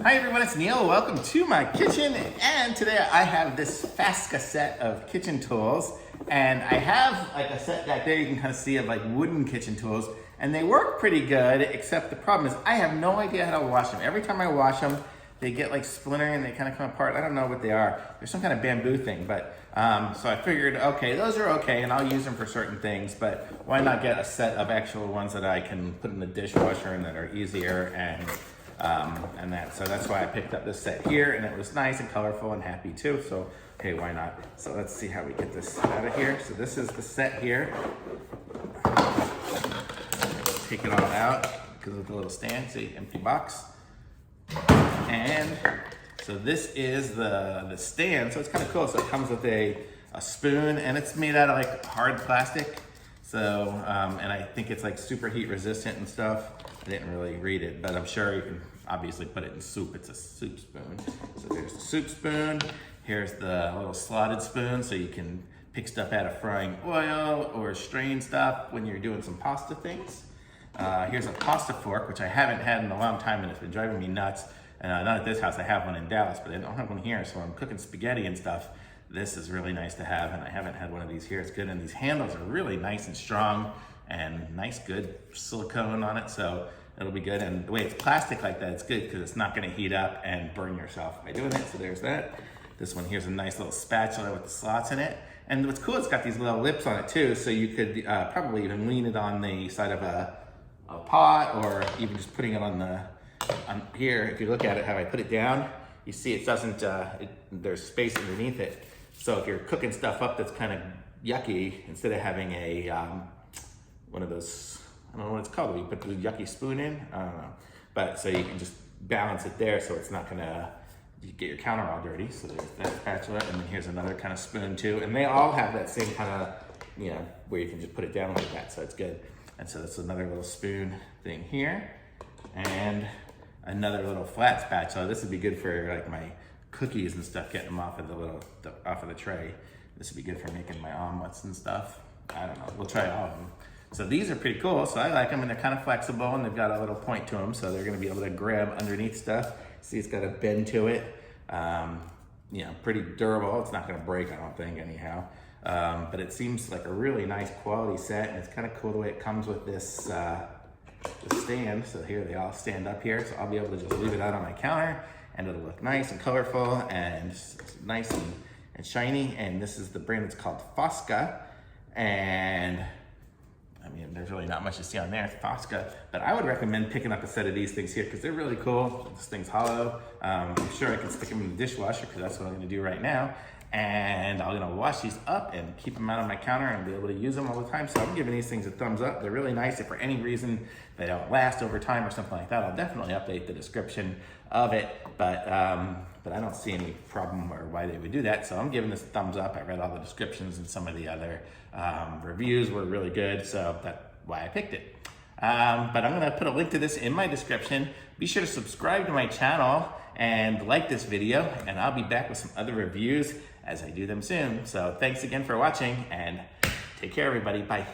Hi everyone, it's Neil. Welcome to my kitchen, and today I have this FASAKA set of kitchen tools, and I have like a set back there you can kind of see of like wooden kitchen tools, and they work pretty good, except the problem is I have no idea how to wash them. Every time I wash them, they get like splintering and they kind of come apart. I don't know what they are. There's some kind of bamboo thing, but so I figured, okay, those are okay, and I'll use them for certain things, but why not get a set of actual ones that I can put in the dishwasher and that are easier and that. So that's why I picked up this set here, and it was nice and colorful and happy too. So, hey, why not? So let's see how we get this out of here. So this is the set here. Take it all out because of the little stand, see, empty box. And so this is the stand. So it's kind of cool. So it comes with a spoon, and it's made out of like hard plastic. So, and I think it's like super heat resistant and stuff. I didn't really read it, but I'm sure you can obviously put it in soup. It's a soup spoon. So there's the soup spoon. Here's the little slotted spoon, so you can pick stuff out of frying oil or strain stuff when you're doing some pasta things. Here's a pasta fork, which I haven't had in a long time, and it's been driving me nuts. Not at this house, I have one in Dallas, but I don't have one here, so I'm cooking spaghetti and stuff. This is really nice to have, and I haven't had one of these here. It's good, and these handles are really nice and strong, and nice, good silicone on it, so it'll be good. And the way it's plastic like that, it's good because it's not gonna heat up and burn yourself by doing it, so there's that. This one here's a nice little spatula with the slots in it. And what's cool, it's got these little lips on it too, so you could probably even lean it on the side of a pot, or even just putting it on here. If you look at it, how I put it down, you see it doesn't, there's space underneath it. So if you're cooking stuff up that's kind of yucky, instead of having a, one of those, I don't know what it's called, you put the yucky spoon in, I don't know. But so you can just balance it there so it's not gonna get your counter all dirty. So there's that spatula, and then here's another kind of spoon too. And they all have that same kind of, you know, where you can just put it down like that, so it's good. And so that's another little spoon thing here. And another little flat spatula. This would be good for like my cookies and stuff, getting them off of off of the tray. This would be good for making my omelets and stuff. I don't know, we'll try all of them. So these are pretty cool, so I like them, and they're kind of flexible, and they've got a little point to them, so they're gonna be able to grab underneath stuff. See, it's got a bend to it. You know, pretty durable. It's not gonna break, I don't think, anyhow. But it seems like a really nice quality set, and it's kind of cool the way it comes with this stand. So here they all stand up here, so I'll be able to just leave it out on my counter, and it'll look nice and colorful and nice and shiny. And this is the brand that's called FASAKA, and I mean, there's really not much to see on there, it's FASAKA, but I would recommend picking up a set of these things here because they're really cool. This thing's hollow. I'm sure I can stick them in the dishwasher because that's what I'm gonna do right now. And I'm gonna wash these up and keep them out on my counter and be able to use them all the time. So I'm giving these things a thumbs up. They're really nice. If for any reason they don't last over time or something like that, I'll definitely update the description of it. But I don't see any problem or why they would do that. So I'm giving this a thumbs up. I read all the descriptions, and some of the other reviews were really good. So that's why I picked it. But I'm gonna put a link to this in my description. Be sure to subscribe to my channel and like this video, and I'll be back with some other reviews as I do them soon. So thanks again for watching, and take care, everybody. Bye.